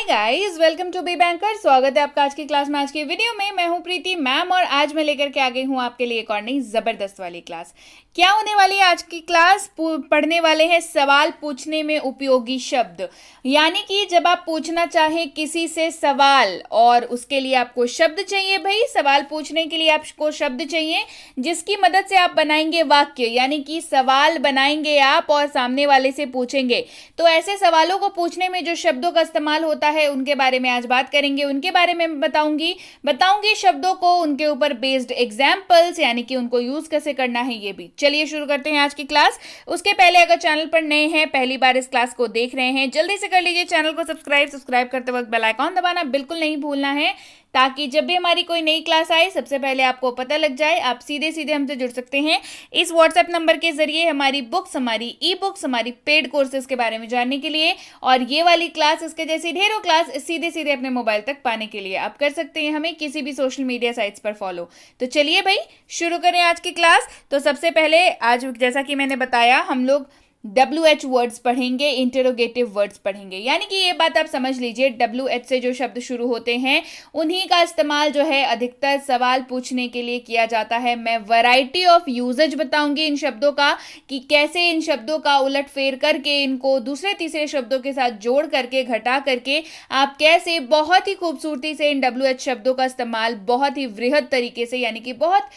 Hi guys, welcome to be banker. स्वागत है आपका आज की क्लास में। आज की वीडियो में मैं हूं प्रीति मैम और आज मैं लेकर के आ गई हूं आपके लिए एक और नई जबरदस्त वाली क्लास। क्या होने वाली है आज की क्लास? पढ़ने वाले हैं सवाल पूछने में उपयोगी शब्द। यानी कि जब आप पूछना चाहें किसी से सवाल और उसके लिए आपको शब्द चाहिए, भाई सवाल पूछने के लिए आपको शब्द चाहिए जिसकी मदद से आप बनाएंगे वाक्य, यानी कि सवाल बनाएंगे आप और सामने वाले से पूछेंगे। तो ऐसे सवालों को पूछने में जो शब्दों का इस्तेमाल होता है उनके बारे में आज बात करेंगे, उनके बारे में बताऊंगी शब्दों को, उनके ऊपर बेस्ड एग्जाम्पल्स, यानी कि उनको यूज कैसे करना है ये भी। चलिए शुरू करते हैं आज की क्लास। उसके पहले अगर चैनल पर नए हैं, पहली बार इस क्लास को देख रहे हैं, जल्दी से कर लीजिए चैनल को सब्सक्राइब करते वक्त बेल आइकॉन दबाना बिल्कुल नहीं भूलना है, ताकि जब भी हमारी कोई नई क्लास आए सबसे पहले आपको पता लग जाए। आप सीधे सीधे हमसे जुड़ सकते हैं इस व्हाट्सएप नंबर के जरिए हमारी बुक्स, हमारी ई बुक्स, हमारी पेड कोर्सेज के बारे में जानने के लिए, और ये वाली क्लास, इसके जैसी ढेरों क्लास सीधे सीधे अपने मोबाइल तक पाने के लिए आप कर सकते हैं हमें किसी भी सोशल मीडिया साइट्स पर फॉलो। तो चलिए भाई शुरू करें आज की क्लास। तो सबसे पहले आज जैसा कि मैंने बताया हम लोग WH वर्ड्स पढ़ेंगे, इंटरोगेटिव वर्ड्स पढ़ेंगे। यानी कि ये बात आप समझ लीजिए, WH से जो शब्द शुरू होते हैं उन्हीं का इस्तेमाल जो है अधिकतर सवाल पूछने के लिए किया जाता है। मैं वैरायटी ऑफ यूजेज बताऊंगी इन शब्दों का, कि कैसे इन शब्दों का उलट फेर करके इनको दूसरे तीसरे शब्दों के साथ जोड़ करके, घटा करके आप कैसे बहुत ही खूबसूरती से इन WH शब्दों का इस्तेमाल बहुत ही वृहद तरीके से, यानी कि बहुत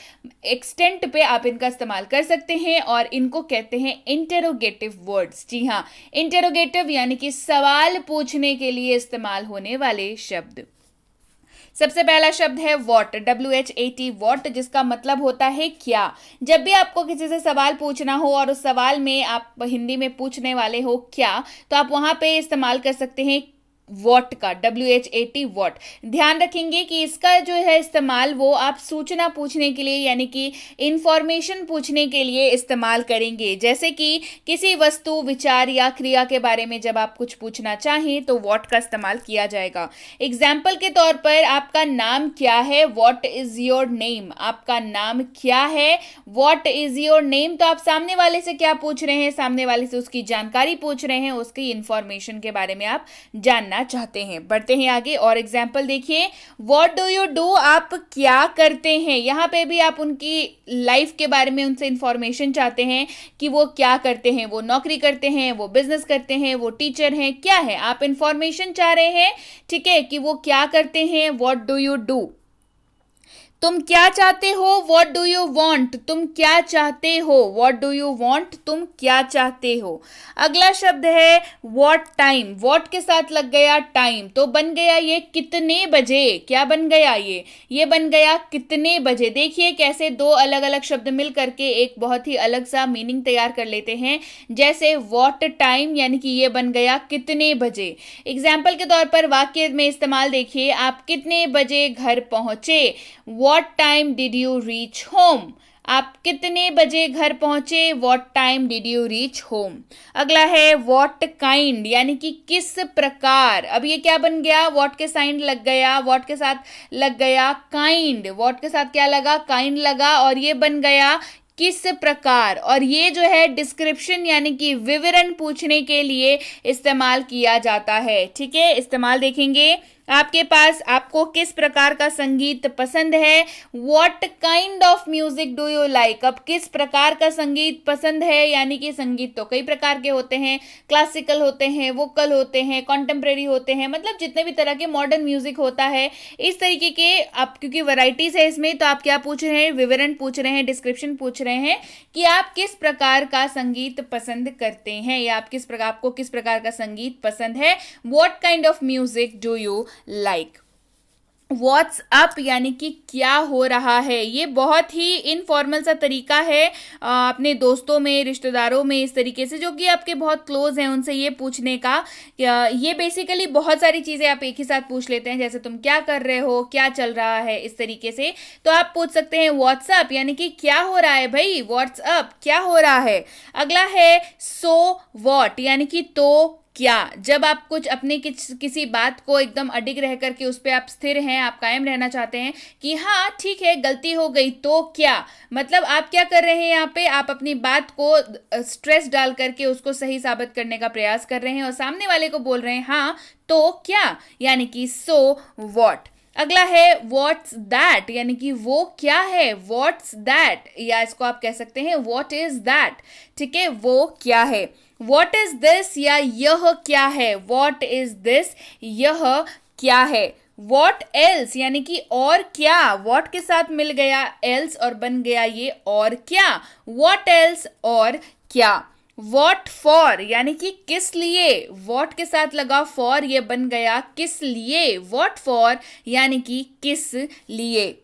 एक्सटेंट पे आप इनका इस्तेमाल कर सकते हैं, और इनको कहते हैं इंटरोगेटिव वर्ड्स। जी हाँ, इंटरोगेटिव यानी कि सवाल पूछने के लिए इस्तेमाल होने वाले शब्द। सबसे पहला शब्द है वॉट, WHAT, वॉट, जिसका मतलब होता है क्या। जब भी आपको किसी से सवाल पूछना हो और उस सवाल में आप हिंदी में पूछने वाले हो क्या, तो आप वहां पे इस्तेमाल कर सकते हैं वॉट का, WHAT, वॉट। ध्यान रखेंगे कि इसका जो है इस्तेमाल वो आप सूचना पूछने के लिए, यानी कि इंफॉर्मेशन पूछने के लिए इस्तेमाल करेंगे। जैसे कि किसी वस्तु, विचार या क्रिया के बारे में जब आप कुछ पूछना चाहें तो वॉट का इस्तेमाल किया जाएगा। एग्जाम्पल के तौर पर, आपका नाम क्या है, वॉट इज योर नेम। आपका नाम क्या है, वॉट इज योर नेम। तो आप सामने वाले से क्या पूछ रहे हैं? सामने वाले से उसकी जानकारी पूछ रहे हैं, उसकी इंफॉर्मेशन के बारे में आप जानना चाहते हैं। बढ़ते हैं आगे और एग्जाम्पल देखिए। व्हाट डू यू डू, आप क्या करते हैं। यहां पे भी आप उनकी लाइफ के बारे में उनसे इंफॉर्मेशन चाहते हैं कि वो क्या करते हैं, वो नौकरी करते हैं, वो बिजनेस करते हैं, वो टीचर हैं, क्या है, आप इंफॉर्मेशन चाह रहे हैं, ठीक है, कि वो क्या करते हैं। What do you do. तुम क्या चाहते हो, व्हाट डू यू वांट, तुम क्या चाहते हो, व्हाट डू यू वांट, तुम क्या चाहते हो। अगला शब्द है व्हाट टाइम, व्हाट के साथ लग गया टाइम, तो बन गया ये कितने बजे। क्या बन गया ये बन गया कितने बजे। देखिए कैसे दो अलग अलग शब्द मिल करके एक बहुत ही अलग सा मीनिंग तैयार कर लेते हैं। जैसे व्हाट टाइम, यानी कि ये बन गया कितने बजे। एग्जाम्पल के तौर पर वाक्य में इस्तेमाल देखिए, आप कितने बजे घर पहुंचे। What time did you reach home? आप कितने बजे घर पहुंचे। What time did you reach home? अगला है what kind, यानी कि किस प्रकार। अब ये क्या बन गया, what के साइन लग गया, what के साथ लग गया kind, what के साथ क्या लगा, kind लगा, और ये बन गया किस प्रकार। और ये जो है डिस्क्रिप्शन, यानी कि विवरण पूछने के लिए इस्तेमाल किया जाता है। ठीक है, इस्तेमाल देखेंगे। आपको किस प्रकार का संगीत पसंद है। What kind of music do you like? अब किस प्रकार का संगीत पसंद है, यानी कि संगीत तो कई प्रकार के होते हैं, क्लासिकल होते हैं, वोकल होते हैं, कॉन्टेम्प्रेरी होते हैं, मतलब जितने भी तरह के मॉडर्न म्यूजिक होता है इस तरीके के। आप क्योंकि वैरायटीज है इसमें, तो आप क्या पूछ रहे हैं, विवरण पूछ रहे हैं, डिस्क्रिप्शन पूछ रहे हैं कि आप किस प्रकार का संगीत पसंद करते हैं, या आपको किस प्रकार का संगीत पसंद है। What kind of music do you like? What's up, यानी कि क्या हो रहा है। ये बहुत ही इनफॉर्मल सा तरीका है अपने दोस्तों में, रिश्तेदारों में, इस तरीके से जो कि आपके बहुत क्लोज हैं उनसे ये पूछने का। ये बेसिकली बहुत सारी चीज़ें आप एक ही साथ पूछ लेते हैं, जैसे तुम क्या कर रहे हो, क्या चल रहा है, इस तरीके से। तो आप पूछ सकते हैं व्हाट्सअप, यानी कि क्या हो रहा है भाई, व्हाट्सअप क्या हो रहा है। अगला है सो व्हाट, यानी कि तो क्या। जब आप कुछ अपने किसी बात को एकदम अडिग रह करके उस पर आप स्थिर हैं, आप कायम रहना चाहते हैं कि हाँ ठीक है गलती हो गई तो क्या, मतलब आप क्या कर रहे हैं यहाँ पे, आप अपनी बात को स्ट्रेस डाल करके उसको सही साबित करने का प्रयास कर रहे हैं और सामने वाले को बोल रहे हैं हाँ तो क्या, यानी कि सो वॉट। अगला है व्हाट्स दैट, यानी कि वो क्या है, व्हाट्स दैट, या इसको आप कह सकते हैं व्हाट इज दैट। ठीक है, वो क्या है। व्हाट इज दिस, या यह क्या है, व्हाट इज दिस, यह क्या है। व्हाट एल्स, यानी कि और क्या, व्हाट के साथ मिल गया एल्स और बन गया ये और क्या, व्हाट एल्स और क्या। वॉट फॉर, यानी कि किस लिए, वॉट के साथ लगा फॉर, ये बन गया किस लिए, वॉट फॉर, यानी कि किस लिए।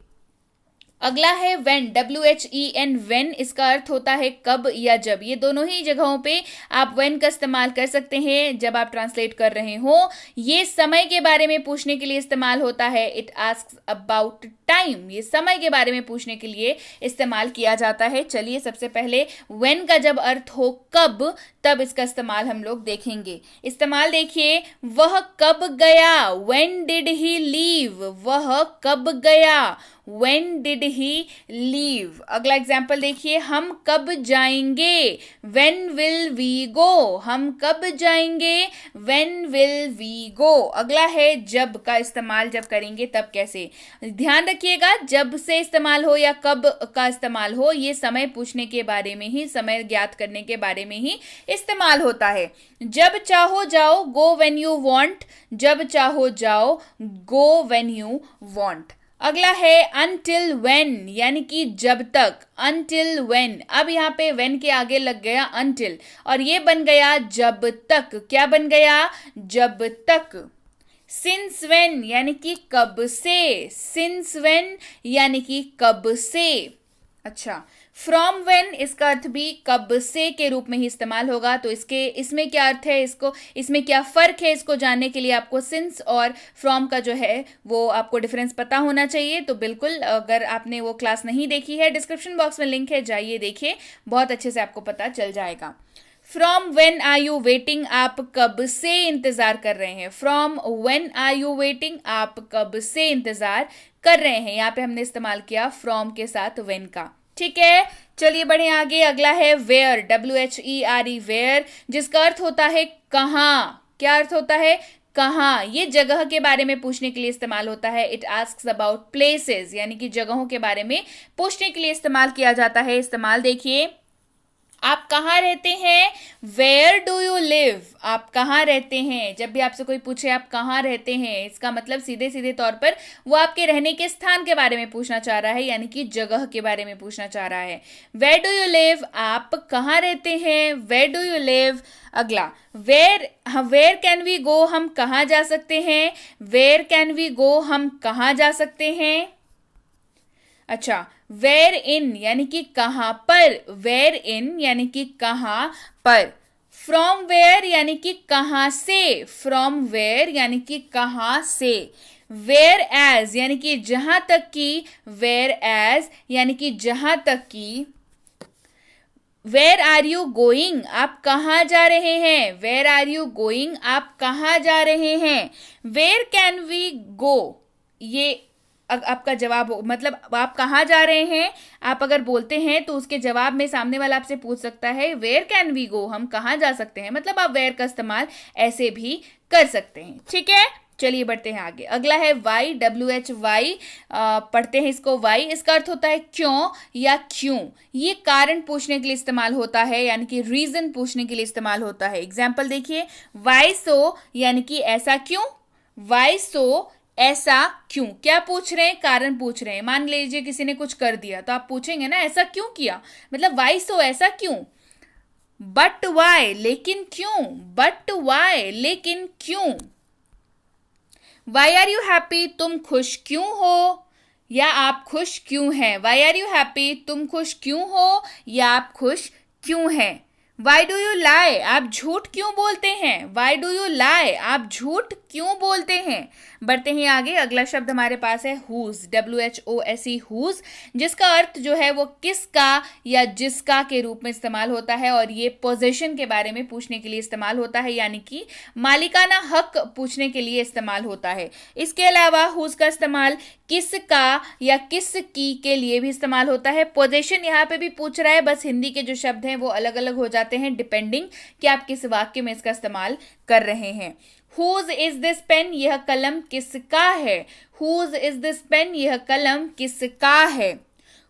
अगला है when, WHEN, when इसका अर्थ होता है कब या जब। ये दोनों ही जगहों पे आप when का इस्तेमाल कर सकते हैं जब आप ट्रांसलेट कर रहे हो। ये समय के बारे में पूछने के लिए इस्तेमाल होता है, इट आस्क्स अबाउट टाइम, ये समय के बारे में पूछने के लिए इस्तेमाल किया जाता है। चलिए सबसे पहले when का जब अर्थ हो कब, तब इसका इस्तेमाल हम लोग देखेंगे। इस्तेमाल देखिए, वह कब गया, when did he leave, वह कब गया, when did he leave। अगला एग्जाम्पल देखिए, हम कब जाएंगे, when will we go, हम कब जाएंगे, when will we go। अगला है जब का इस्तेमाल जब करेंगे तब कैसे। ध्यान रखिएगा, जब से इस्तेमाल हो या कब का इस्तेमाल हो, ये समय पूछने के बारे में ही, समय ज्ञात करने के बारे में ही इस्तेमाल होता है। जब चाहो जाओ, go when you want, जब चाहो जाओ, go when you want। अगला है until when, यानी कि जब तक, until when। अब यहाँ पे when के आगे लग गया until और ये बन गया जब तक। क्या बन गया, जब तक। since when, यानी कि कब से, since when यानी कि कब से। अच्छा, फ्रॉम वेन इसका अर्थ भी कब से के रूप में ही इस्तेमाल होगा। तो इसमें क्या अर्थ है, इसमें क्या फर्क है, इसको जानने के लिए आपको सिंस और फ्रॉम का जो है वो आपको डिफरेंस पता होना चाहिए। तो बिल्कुल, अगर आपने वो क्लास नहीं देखी है, डिस्क्रिप्शन बॉक्स में लिंक है, जाइए देखिए, बहुत अच्छे से आपको पता चल जाएगा। From when are you waiting, आप कब से इंतजार कर रहे हैं। From when are you waiting, आप कब से इंतजार कर रहे हैं। यहाँ पे हमने इस्तेमाल किया फ्रॉम के साथ वेन का। ठीक है, चलिए बढ़े आगे। अगला है वेयर, WHERE, वेयर, जिसका अर्थ होता है कहाँ। क्या अर्थ होता है, कहाँ। ये जगह के बारे में पूछने के लिए इस्तेमाल होता है, इट आस्क्स अबाउट प्लेसेस, यानी कि जगहों के बारे में पूछने के लिए इस्तेमाल किया जाता है। इस्तेमाल देखिए, आप कहाँ रहते हैं, वेयर डू यू लिव, आप कहाँ रहते हैं। जब भी आपसे कोई पूछे आप कहाँ रहते हैं, इसका मतलब सीधे सीधे तौर पर वो आपके रहने के स्थान के बारे में पूछना चाह रहा है, यानी कि जगह के बारे में पूछना चाह रहा है। वेयर डू यू लिव, आप कहाँ रहते हैं, वेयर डू यू लिव। अगला वेयर कैन वी गो, हम कहाँ जा सकते हैं, वेयर कैन वी गो, हम कहाँ जा सकते हैं। अच्छा, वेयर इन यानी कि कहाँ पर, वेयर इन यानी कि कहाँ पर। फ्रॉम वेयर यानी कि कहाँ से, फ्रॉम वेयर यानी कि कहाँ से। वेयर एज यानी कि जहां तक की, वेयर एज यानी कि जहां तक की। वेयर आर यू गोइंग, आप कहाँ जा रहे हैं, वेयर आर यू गोइंग, आप कहाँ जा रहे हैं। वेयर कैन वी गो, ये आपका जवाब हो, मतलब आप कहाँ जा रहे हैं, आप अगर बोलते हैं तो उसके जवाब में सामने वाला आपसे पूछ सकता है वेयर कैन वी गो, हम कहाँ जा सकते हैं, मतलब आप वेयर का इस्तेमाल ऐसे भी कर सकते हैं। ठीक है, चलिए बढ़ते हैं आगे। अगला है वाई, WHY, पढ़ते हैं इसको। वाई इसका अर्थ होता है क्यों या क्यों। ये कारण पूछने के लिए इस्तेमाल होता है, यानी कि रीजन पूछने के लिए इस्तेमाल होता है। एग्जाम्पल देखिए, वाई सो यानी कि ऐसा क्यों, वाई सो ऐसा क्यों। क्या पूछ रहे हैं, कारण पूछ रहे हैं। मान लीजिए किसी ने कुछ कर दिया तो आप पूछेंगे ना ऐसा क्यों किया, मतलब वाई सो ऐसा क्यों। बट वाई लेकिन क्यों, बट वाई लेकिन क्यों। वाई आर यू हैप्पी, तुम खुश क्यों हो या आप खुश क्यों हैं। वाई आर यू हैप्पी, तुम खुश क्यों हो या आप खुश क्यों हैं। वाई डू यू लाई, आप झूठ क्यों बोलते हैं। वाई डू यू लाई, आप झूठ क्यों बोलते हैं। बढ़ते हैं आगे, अगला शब्द हमारे पास है whose, WHOSE, whose, जिसका अर्थ जो है वो किसका या जिसका के रूप में इस्तेमाल होता है और ये पोजेशन के बारे में पूछने के लिए इस्तेमाल होता है, यानी कि मालिकाना हक पूछने के लिए इस्तेमाल होता है। इसके अलावा whose का इस्तेमाल किसका या किसकी के लिए भी इस्तेमाल होता है। पोजेशन यहाँ पे भी पूछ रहा है, बस हिंदी के जो शब्द हैं वो अलग अलग हो जाते हैं डिपेंडिंग कि आप किस वाक्य में इसका इस्तेमाल कर रहे हैं। Whose is this pen, यह कलम किसका है। Whose is this pen, यह कलम किसका है।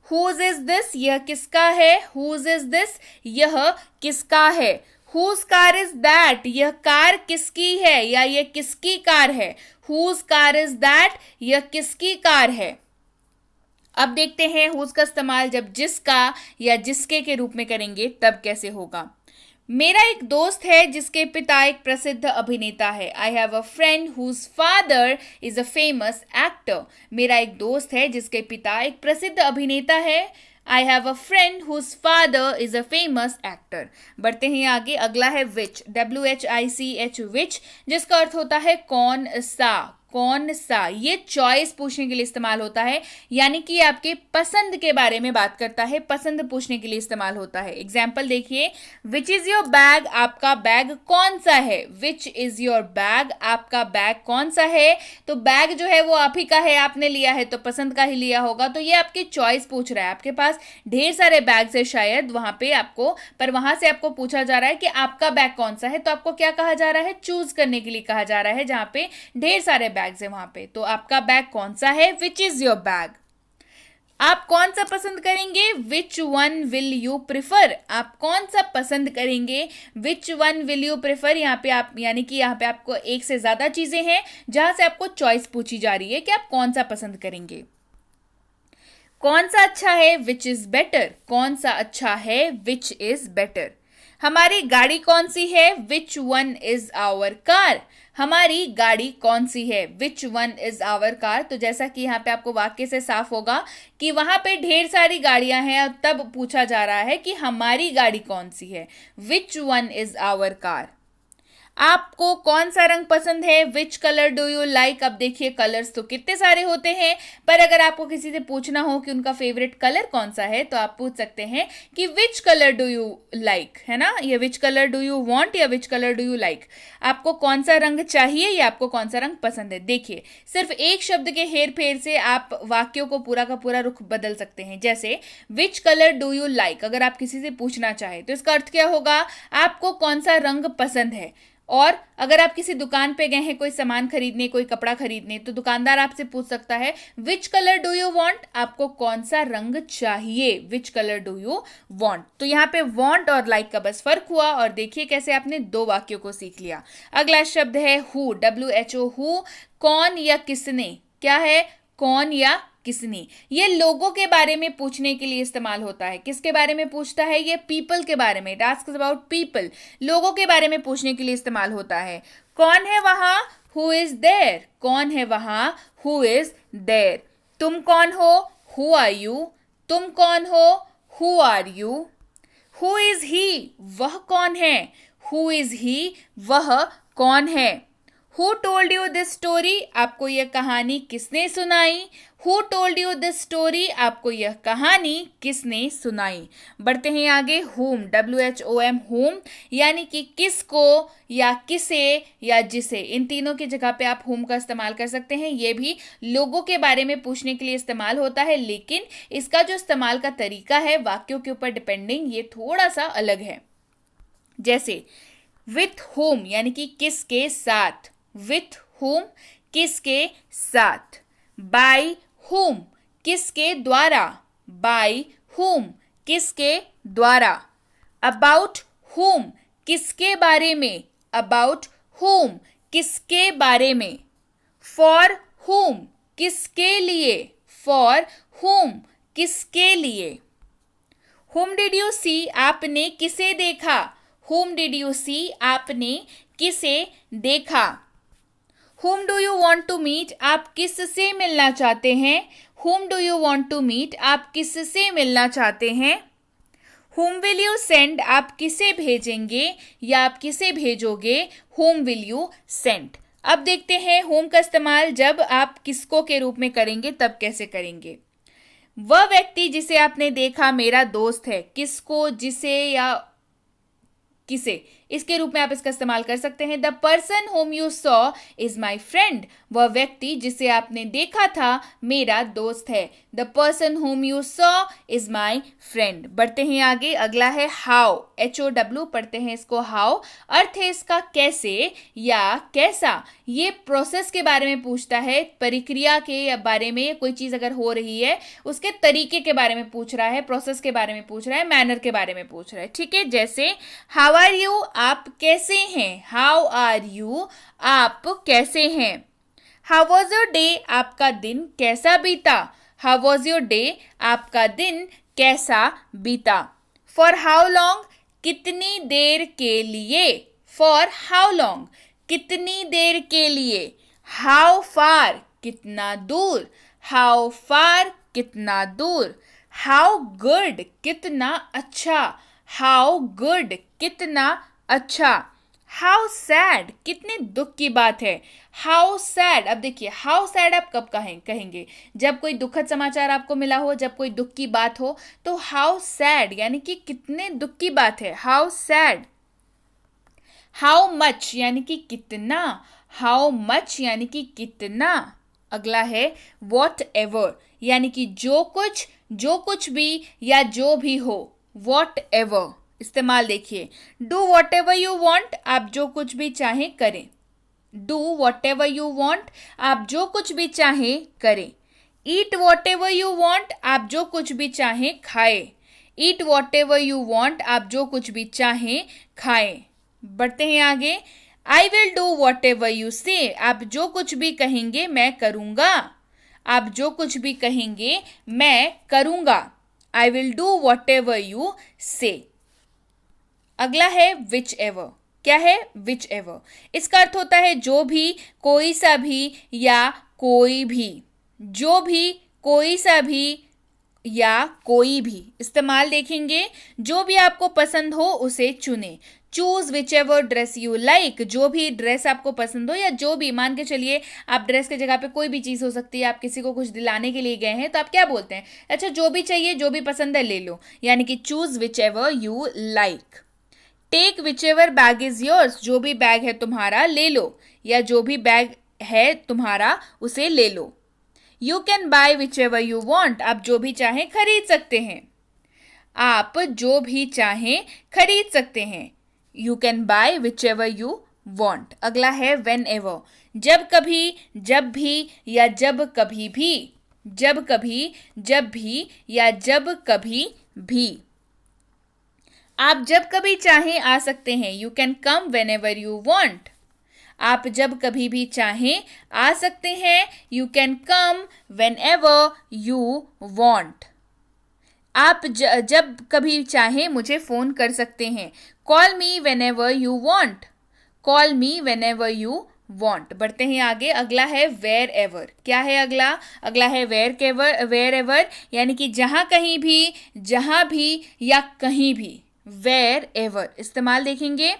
Whose is this, यह किसका है। Whose is this, यह किसका है। Whose car is that, यह कार किसकी है या यह किसकी कार है। Whose car is that, यह किसकी कार है। अब देखते हैं whose का इस्तेमाल जब जिसका या जिसके के रूप में करेंगे तब कैसे होगा। मेरा एक दोस्त है जिसके पिता एक प्रसिद्ध अभिनेता है। I have a friend whose father is a famous actor. मेरा एक दोस्त है जिसके पिता एक प्रसिद्ध अभिनेता है। I have a friend whose father is a famous actor. बढ़ते हैं आगे, अगला है विच, WHICH, विच, जिसका अर्थ होता है कौन सा, कौन सा। ये चॉइस पूछने के लिए इस्तेमाल होता है, यानी कि आपके पसंद के बारे में बात करता है, पसंद पूछने के लिए इस्तेमाल होता है। एग्जाम्पल देखिए, विच इज योर बैग, आपका बैग कौन सा है। विच इज योर बैग, आपका बैग कौन सा है। तो बैग जो है वो आप ही का है, आपने लिया है तो पसंद का ही लिया होगा। तो ये आपकी चॉइस पूछ रहा है। आपके पास ढेर सारे बैग्स है शायद वहां पे आपको, पर वहां से आपको पूछा जा रहा है कि आपका बैग कौन सा है, तो आपको क्या कहा जा रहा है, चूज करने के लिए कहा जा रहा है, जहां पे ढेर सारे बैग्स है वहां पे। तो आपका बैग कौन सा है, विच इज योर बैग। आप कौन सा पसंद करेंगे, which one will you prefer. आप कौन सा पसंद करेंगे, which one will you prefer. यहाँ पे आप, यानी कि यहाँ पे आपको एक से ज्यादा चीजें हैं जहां से आपको चॉइस पूछी जा रही है कि आप कौन सा पसंद करेंगे। कौन सा अच्छा है, विच इज बेटर। कौन सा अच्छा है, विच इज बेटर। हमारी गाड़ी कौन सी है, which one is our car. हमारी गाड़ी कौन सी है, which one is our car. तो जैसा कि यहाँ पे आपको वाक्य से साफ होगा कि वहां पे ढेर सारी गाड़ियां हैं और तब पूछा जा रहा है कि हमारी गाड़ी कौन सी है, which one is our car. आपको कौन सा रंग पसंद है, which colour do you like. अब देखिए कलर्स तो कितने सारे होते हैं, पर अगर आपको किसी से पूछना हो कि उनका फेवरेट कलर कौन सा है तो आप पूछ सकते हैं कि which colour do you like, है ना, ये which colour do you want या which colour do you like. आपको कौन सा रंग चाहिए या आपको कौन सा रंग पसंद है। देखिए सिर्फ एक शब्द के हेर फेर से आप वाक्यों को पूरा का पूरा रुख बदल सकते हैं। जैसे विच कलर डू यू लाइक, अगर आप किसी से पूछना चाहे तो इसका अर्थ क्या होगा, आपको कौन सा रंग पसंद है। और अगर आप किसी दुकान पे गए हैं कोई सामान खरीदने, कोई कपड़ा खरीदने, तो दुकानदार आपसे पूछ सकता है which colour do you want, आपको कौन सा रंग चाहिए, विच कलर डू यू वांट। तो यहाँ पे वांट और लाइक का बस फर्क हुआ और देखिए कैसे आपने दो वाक्यों को सीख लिया। अगला शब्द है हु, WHO, हु, कौन या किसने। क्या है, कौन या किसने। ये लोगों के बारे में पूछने के लिए इस्तेमाल होता है। किसके बारे में पूछता है, ये पीपल के बारे में, इट आस्क्स अबाउट पीपल, लोगों के बारे में पूछने के लिए इस्तेमाल होता है। कौन है वहां, हु इज देयर। कौन है वहां, हु इज देयर। तुम कौन हो, हु आर यू। तुम कौन हो, who are you. Who is he, वह कौन है, हु इज ही, वह कौन है। Who told you this story, आपको यह कहानी किसने सुनाई। Who told you this story, आपको यह कहानी किसने सुनाई। बढ़ते हैं आगे, whom, WHOM, whom, यानी कि किसको या किसे या जिसे। इन तीनों की जगह पे आप whom का इस्तेमाल कर सकते हैं। ये भी लोगों के बारे में पूछने के लिए इस्तेमाल होता है, लेकिन इसका जो इस्तेमाल का तरीका है वाक्यों के ऊपर डिपेंडिंग, ये थोड़ा सा अलग है। जैसे विथ whom, यानी कि किसके साथ। विथ whom, किसके साथ। बाय whom, किसके द्वारा। बाय whom, किसके द्वारा। अबाउट whom, किसके बारे में। अबाउट whom, किसके बारे में। फॉर whom, किसके लिए। फॉर whom, किसके लिए। whom did you see, आपने किसे देखा। whom did you see, आपने किसे देखा। Whom do you want to meet, आप किससे मिलना चाहते हैं। Whom do you want to meet, आप किससे मिलना चाहते हैं। Whom will you send, आप किसे भेजेंगे या आप किसे भेजोगे। Whom will you send, अब देखते हैं होम का इस्तेमाल जब आप किसको के रूप में करेंगे तब कैसे करेंगे। वह व्यक्ति जिसे आपने देखा मेरा दोस्त है, किसको, जिसे या किसे, इसके रूप में आप इसका इस्तेमाल कर सकते हैं। The person home you saw is my friend, वह व्यक्ति जिसे आपने देखा था मेरा दोस्त है। The person home you saw is my friend. बढ़ते हैं आगे, अगला है हाउ, HOW पढ़ते हैं इसको हाउ। अर्थ है इसका कैसे या कैसा। ये प्रोसेस के बारे में पूछता है, प्रक्रिया के बारे में, कोई चीज अगर हो रही है उसके तरीके के बारे में पूछ रहा है, प्रोसेस के बारे में पूछ रहा है, मैनर के बारे में पूछ रहा है। ठीक है, जैसे हाउ आर यू, आप कैसे हैं। हाउ आर यू, आप कैसे हैं। हाउ वॉज योर डे, आपका दिन कैसा बीता। हाउ वॉज योर डे, आपका दिन कैसा बीता। फॉर हाउ लॉन्ग, कितनी देर के लिए। फॉर हाउ लॉन्ग, कितनी देर के लिए। हाउ फार, कितना दूर। हाउ फार, कितना दूर। हाउ गुड, कितना अच्छा। हाउ गुड, कितना अच्छा। हाउ सैड, कितने दुख की बात है। हाउ सैड, अब देखिए हाउ सैड आप कब कहेंगे, जब कोई दुखद समाचार आपको मिला हो, जब कोई दुख की बात हो, तो हाउ सैड यानी कि कितने दुख की बात है, हाउ सैड। हाउ मच यानी कि कितना। हाउ मच यानी कि कितना। अगला है वॉट एवर यानी कि जो कुछ भी या जो भी हो। वॉट एवर इस्तेमाल देखिए, do what ever you want, आप जो कुछ भी चाहें करें। Do what ever you want, आप जो कुछ भी चाहें करें। Eat what ever you want, आप जो कुछ भी चाहें खाएं। Eat what ever you want, आप जो कुछ भी चाहें खाएं। बढ़ते हैं आगे, I will do what ever you से, आप जो कुछ भी कहेंगे मैं करूंगा। आप जो कुछ भी कहेंगे मैं करूंगा। I will do what ever you से। अगला है विच एवर, क्या है विच एवर, इसका अर्थ होता है जो भी, कोई सा भी या कोई भी। जो भी, कोई सा भी या कोई भी। इस्तेमाल देखेंगे, जो भी आपको पसंद हो उसे चुने। Choose which ever dress you like, जो भी ड्रेस आपको पसंद हो या जो भी, मान के चलिए आप ड्रेस की जगह पे कोई भी चीज़ हो सकती है, आप किसी को कुछ दिलाने के लिए गए हैं तो आप क्या बोलते हैं, अच्छा जो भी चाहिए, जो भी पसंद है ले लो, यानी कि choose whichever you like. Take whichever bag is yours, जो भी बैग है तुम्हारा ले लो, या जो भी बैग है तुम्हारा उसे ले लो। You can buy whichever you want, आप जो भी चाहें खरीद सकते हैं। आप जो भी चाहें खरीद सकते हैं। You can buy whichever you want. अगला है वेन एवर, जब कभी, जब भी या जब कभी भी। जब कभी, जब भी या जब कभी भी। आप जब कभी चाहें आ सकते हैं। You can come when ever you want, आप जब कभी भी चाहें आ सकते हैं। You can come when ever you want. आप जब कभी चाहें मुझे फ़ोन कर सकते हैं। Call me when ever you want, call me when ever you want. बढ़ते हैं आगे, अगला है वेयर एवर, क्या है अगला, अगला है वेयर एवर यानी कि जहाँ कहीं भी, जहाँ भी या कहीं भी। वेयर एवर इस्तेमाल देखेंगे,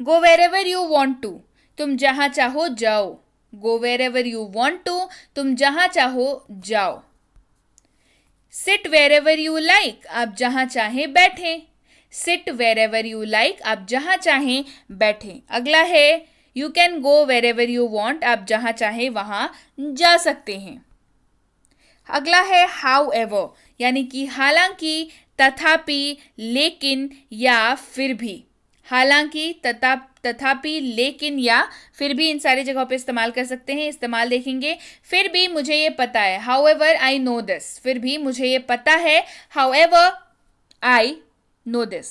go wherever you want to, तुम जहाँ चाहो जाओ। Go wherever you want to, तुम जहाँ चाहो जाओ। Sit wherever you like, आप जहाँ चाहें बैठें। Sit wherever you like, आप जहाँ चाहें बैठें। अगला है you can go wherever you want, आप जहाँ चाहें वहाँ जा सकते हैं। अगला है हाउ एवर यानी कि हालांकि, तथापि, लेकिन या फिर भी। हालांकि, तथापि, लेकिन या फिर भी, इन सारी जगहों पे इस्तेमाल कर सकते हैं। इस्तेमाल देखेंगे, फिर भी मुझे ये पता है। How ever I know this, फिर भी मुझे ये पता है। How ever I know this.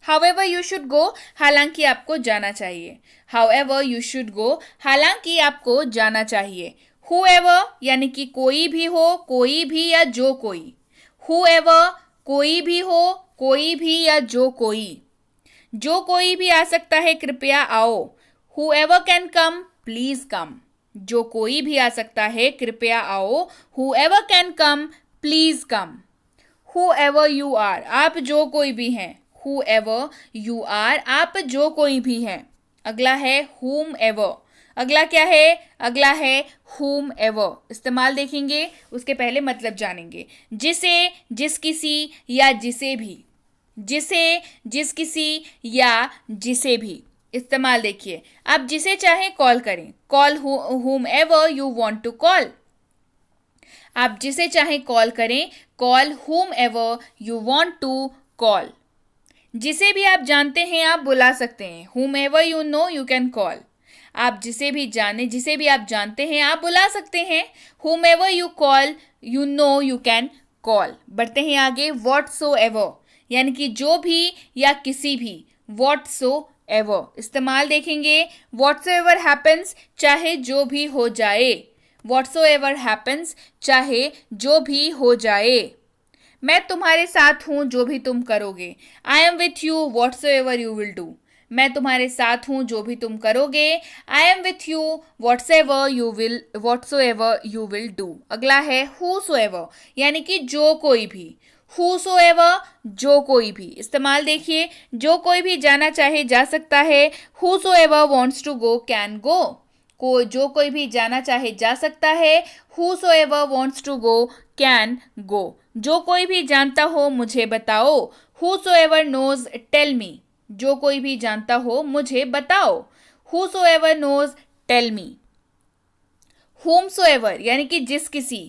How ever you should go, हालांकि आपको जाना चाहिए। How ever you should go, हालांकि आपको जाना चाहिए। हु एवर यानी कि कोई भी हो, कोई भी या जो कोई। हु एवर कोई भी हो, कोई भी या जो कोई। जो कोई भी आ सकता है, कृपया आओ। Whoever can come please come, जो कोई भी आ सकता है कृपया आओ। Whoever can come please come. Whoever you are, आप जो कोई भी हैं। हु एवर यू आर, आप जो कोई भी हैं। अगला है whom ever, अगला क्या है? अगला है whom ever। इस्तेमाल देखेंगे, उसके पहले मतलब जानेंगे। जिसे, जिस किसी या जिसे भी, जिसे, जिस किसी या जिसे भी। इस्तेमाल देखिए, आप जिसे चाहे कॉल करें, call whom ever you want to call। आप जिसे चाहे कॉल करें, call whom ever you want to call। जिसे भी आप जानते हैं आप बुला सकते हैं, whomever you know you can call। आप जिसे भी आप जानते हैं आप बुला सकते हैं, whomever you call you know you can call। बढ़ते हैं आगे, whatsoever यानी कि जो भी या किसी भी, whatsoever। इस्तेमाल देखेंगे, whatsoever happens चाहे जो भी हो जाए, whatsoever happens चाहे जो भी हो जाए। मैं तुम्हारे साथ हूं जो भी तुम करोगे, I am with you whatsoever you will do। मैं तुम्हारे साथ हूं जो भी तुम करोगे, I am with you whatsoever you will do। अगला है whosoever यानी कि जो कोई भी, whosoever जो कोई भी। इस्तेमाल देखिए, जो कोई भी जाना चाहे जा सकता है, whosoever wants to go can go। जो कोई भी जाना चाहे जा सकता है, whosoever wants to go can go। जो कोई भी जानता हो मुझे बताओ, whosoever knows tell me। जो कोई भी जानता हो मुझे बताओ, whosoever knows tell me। whomsoever यानी कि जिस किसी,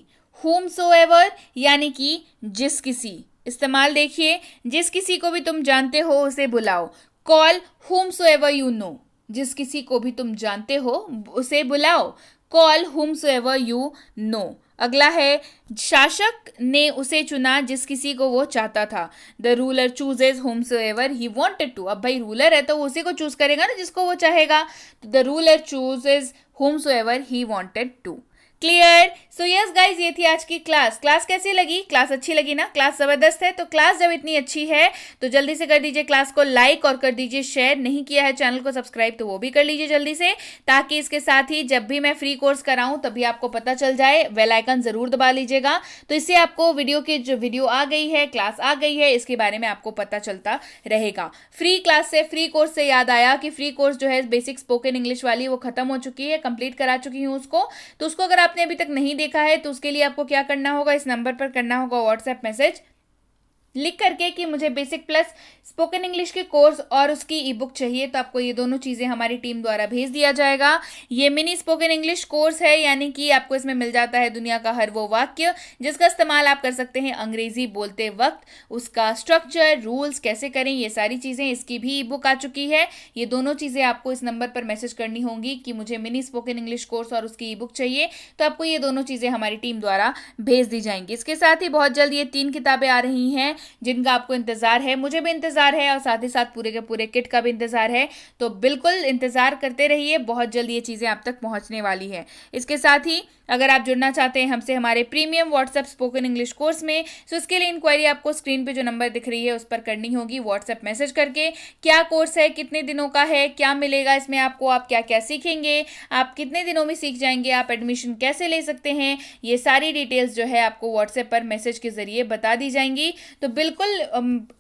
whomsoever यानी कि जिस किसी। इस्तेमाल देखिए, जिस किसी को भी तुम जानते हो उसे बुलाओ, कॉल whomsoever you know। जिस किसी को भी तुम जानते हो उसे बुलाओ, कॉल whomsoever you know। अगला है, शासक ने उसे चुना जिस किसी को वो चाहता था, the ruler chooses whomsoever he wanted to। अब भाई रूलर है तो वो उसी को चूज करेगा ना जिसको वो चाहेगा, तो the ruler chooses whomsoever he wanted to। Clear? So yes guys, ये थी आज की क्लास। क्लास कैसी लगी? क्लास अच्छी लगी ना? क्लास जबरदस्त है। तो क्लास जब इतनी अच्छी है तो जल्दी से कर दीजिए क्लास को लाइक और कर दीजिए शेयर। नहीं किया है चैनल को सब्सक्राइब तो वो भी कर लीजिए जल्दी से, ताकि इसके साथ ही जब भी मैं फ्री कोर्स कराऊं तभी आपको पता चल जाए। बेल आइकन जरूर दबा लीजिएगा, तो इससे आपको वीडियो की जो वीडियो आ गई है, क्लास आ गई है, इसके बारे में आपको पता चलता रहेगा। फ्री क्लास से, फ्री कोर्स से याद आया कि फ्री कोर्स जो है बेसिक स्पोकन इंग्लिश वाली वो खत्म हो चुकी है, कंप्लीट करा चुकी हूँ उसको। तो उसको अगर आपने अभी तक नहीं देखा है तो उसके लिए आपको क्या करना होगा, इस नंबर पर करना होगा व्हाट्सएप मैसेज लिख करके कि मुझे बेसिक प्लस स्पोकन इंग्लिश के कोर्स और उसकी ई बुक चाहिए। तो आपको ये दोनों चीज़ें हमारी टीम द्वारा भेज दिया जाएगा। ये मिनी स्पोकन इंग्लिश कोर्स है, यानी कि आपको इसमें मिल जाता है दुनिया का हर वो वाक्य जिसका इस्तेमाल आप कर सकते हैं अंग्रेजी बोलते वक्त, उसका स्ट्रक्चर, रूल्स कैसे करें, ये सारी चीज़ें, इसकी भी ई बुक आ चुकी है। ये दोनों चीज़ें आपको इस नंबर पर मैसेज करनी होंगी कि मुझे मिनी स्पोकन इंग्लिश कोर्स और उसकी ई बुक चाहिए, तो आपको ये दोनों चीज़ें हमारी टीम द्वारा भेज दी जाएंगी। इसके साथ ही बहुत जल्द ये 3 किताबें आ रही हैं जिनका आपको इंतजार है, मुझे भी इंतजार है और साथ ही साथ पूरे के पूरे किट का भी इंतजार है। तो बिल्कुल इंतजार करते रहिए, बहुत जल्द ये चीज़ें आप तक पहुंचने वाली है। इसके साथ ही अगर आप जुड़ना चाहते हैं हमसे हमारे premium WhatsApp spoken English course में, तो इसके लिए इंक्वायरी आपको स्क्रीन पे जो नंबर दिख रही है उस पर करनी होगी व्हाट्सएप मैसेज करके। क्या कोर्स है, कितने दिनों का है, क्या मिलेगा इसमें आपको, आप क्या क्या सीखेंगे, आप कितने दिनों में सीख जाएंगे, आप एडमिशन कैसे ले सकते हैं, ये सारी डिटेल्स जो है आपको व्हाट्सएप पर मैसेज के जरिए बता दी जाएंगी। तो बिल्कुल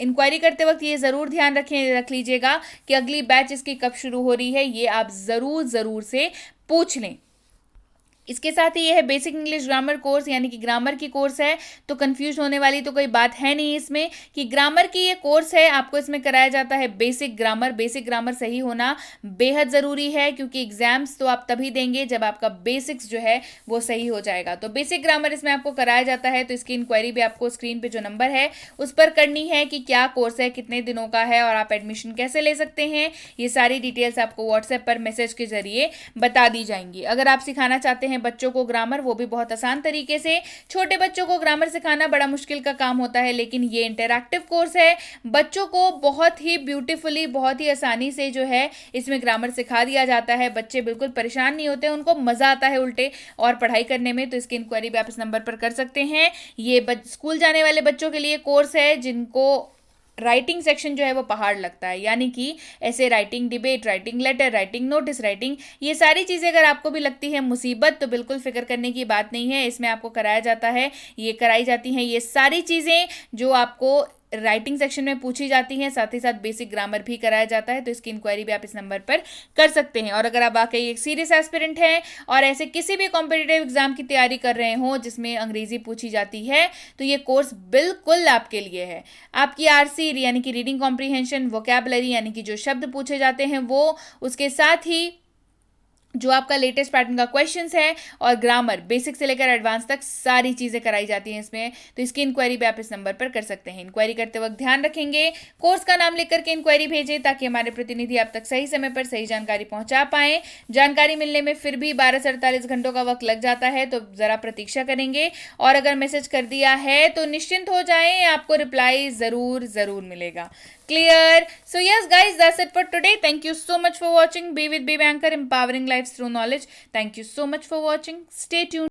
इंक्वायरी करते वक्त ये ज़रूर ध्यान रख लीजिएगा कि अगली बैच इसकी कब शुरू हो रही है, ये आप ज़रूर से पूछ लें। इसके साथ ही यह है बेसिक इंग्लिश ग्रामर कोर्स, यानी कि ग्रामर की कोर्स है। तो कंफ्यूज होने वाली तो कोई बात है नहीं इसमें कि ग्रामर की ये कोर्स है, आपको इसमें कराया जाता है बेसिक ग्रामर। बेसिक ग्रामर सही होना बेहद ज़रूरी है, क्योंकि एग्जाम्स तो आप तभी देंगे जब आपका बेसिक्स जो है वो सही हो जाएगा। तो बेसिक ग्रामर इसमें आपको कराया जाता है। तो इसकी इंक्वायरी भी आपको स्क्रीन पर जो नंबर है उस पर करनी है कि क्या कोर्स है, कितने दिनों का है और आप एडमिशन कैसे ले सकते हैं। ये सारी डिटेल्स आपको व्हाट्सएप पर मैसेज के जरिए बता दी जाएंगी। अगर आप सिखाना चाहते हैं बच्चों को ग्रामर, वो भी बहुत आसान तरीके से। छोटे बच्चों को ग्रामर सिखाना बड़ा मुश्किल का काम होता है, लेकिन ये इंटरैक्टिव कोर्स है, बच्चों को बहुत ही ब्यूटीफुली, बहुत ही आसानी से जो है इसमें ग्रामर सिखा दिया जाता है। बच्चे बिल्कुल परेशान नहीं होते, उनको मजा आता है उल्टे और पढ़ाई करने में। तो इसकी इंक्वायरी भी आप इस नंबर पर कर सकते हैं। ये स्कूल जाने वाले बच्चों के लिए कोर्स है जिनको राइटिंग सेक्शन जो है वो पहाड़ लगता है, यानी कि ऐसे writing, debate writing, letter writing, notice writing, ये सारी चीज़ें अगर आपको भी लगती है मुसीबत तो बिल्कुल फिक्र करने की बात नहीं है। इसमें आपको कराया जाता है, ये कराई जाती हैं ये सारी चीज़ें जो आपको राइटिंग सेक्शन में पूछी जाती हैं, साथ ही साथ बेसिक ग्रामर भी कराया जाता है, तो इसकी इंक्वायरी भी आप इस नंबर पर कर सकते हैं। और अगर आप वाकई एक सीरियस एस्पिरेंट हैं और ऐसे किसी भी कॉम्पिटिटिव एग्जाम की तैयारी कर रहे हो जिसमें अंग्रेजी पूछी जाती है, तो ये कोर्स बिल्कुल आपके लिए है। आपकी आरसी यानी कि रीडिंग कॉम्प्रीहेंशन, वोकैबुलरी यानी कि जो शब्द पूछे जाते हैं वो, उसके साथ ही जो आपका लेटेस्ट पैटर्न का क्वेश्चंस है और ग्रामर बेसिक से लेकर एडवांस तक सारी चीज़ें कराई जाती हैं इसमें। तो इसकी इंक्वायरी भी आप इस नंबर पर कर सकते हैं। इंक्वायरी करते वक्त ध्यान रखेंगे कोर्स का नाम लिख करके इंक्वायरी भेजें, ताकि हमारे प्रतिनिधि आप तक सही समय पर सही जानकारी पहुंचा पाएं। जानकारी मिलने में फिर भी 12 से 48 घंटों का वक्त लग जाता है, तो ज़रा प्रतीक्षा करेंगे। और अगर मैसेज कर दिया है तो निश्चिंत हो जाएं, आपको रिप्लाई ज़रूर मिलेगा। Clear? So yes guys, that's it for today. Thank you so much for watching. Be with Be Banker, empowering lives through knowledge. Thank you so much for watching. Stay tuned.